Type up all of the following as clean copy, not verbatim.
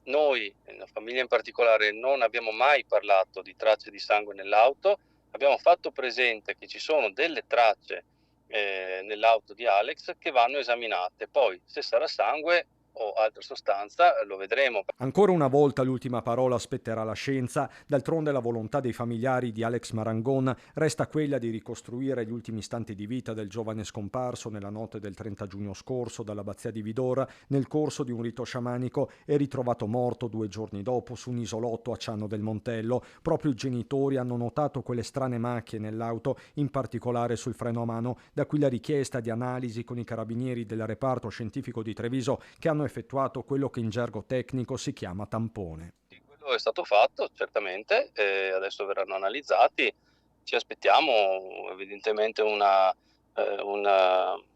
Noi, la famiglia in particolare, non abbiamo mai parlato di tracce di sangue nell'auto, abbiamo fatto presente che ci sono delle tracce, nell'auto di Alex che vanno esaminate. Poi se sarà sangue o altra sostanza lo vedremo. Ancora una volta l'ultima parola spetterà alla scienza, d'altronde la volontà dei familiari di Alex Marangon resta quella di ricostruire gli ultimi istanti di vita del giovane scomparso nella notte del 30 giugno scorso dall'abbazia di Vidor nel corso di un rito sciamanico e ritrovato morto 2 giorni dopo su un isolotto a Ciano del Montello. Proprio i genitori hanno notato quelle strane macchie nell'auto, in particolare sul freno a mano, da qui la richiesta di analisi con i carabinieri del reparto scientifico di Treviso che hanno effettuato quello che in gergo tecnico si chiama tampone. Sì, quello è stato fatto certamente, adesso verranno analizzati. Ci aspettiamo evidentemente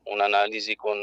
un'analisi con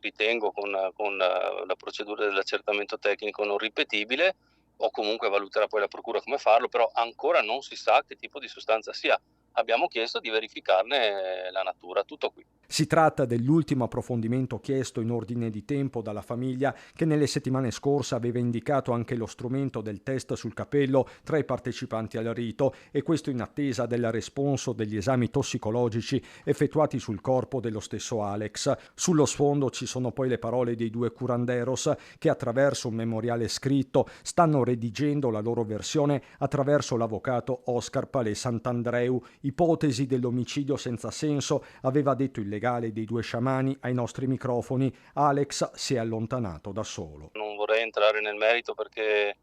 ritengo con la procedura dell'accertamento tecnico non ripetibile, o comunque valuterà poi la procura come farlo, però ancora non si sa che tipo di sostanza sia. Abbiamo chiesto di verificarne la natura, tutto qui. Si tratta dell'ultimo approfondimento chiesto in ordine di tempo dalla famiglia che nelle settimane scorse aveva indicato anche lo strumento del test sul capello tra i partecipanti al rito e questo in attesa del responso degli esami tossicologici effettuati sul corpo dello stesso Alex. Sullo sfondo ci sono poi le parole dei due curanderos che attraverso un memoriale scritto stanno redigendo la loro versione attraverso l'avvocato Oscar Palè Sant'Andreu. Ipotesi dell'omicidio senza senso, aveva detto il legale dei due sciamani ai nostri microfoni. Alex si è allontanato da solo. Non vorrei entrare nel merito perché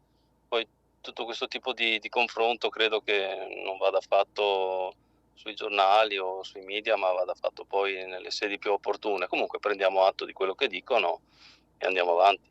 poi tutto questo tipo di confronto credo che non vada fatto sui giornali o sui media, ma vada fatto poi nelle sedi più opportune. Comunque prendiamo atto di quello che dicono e andiamo avanti.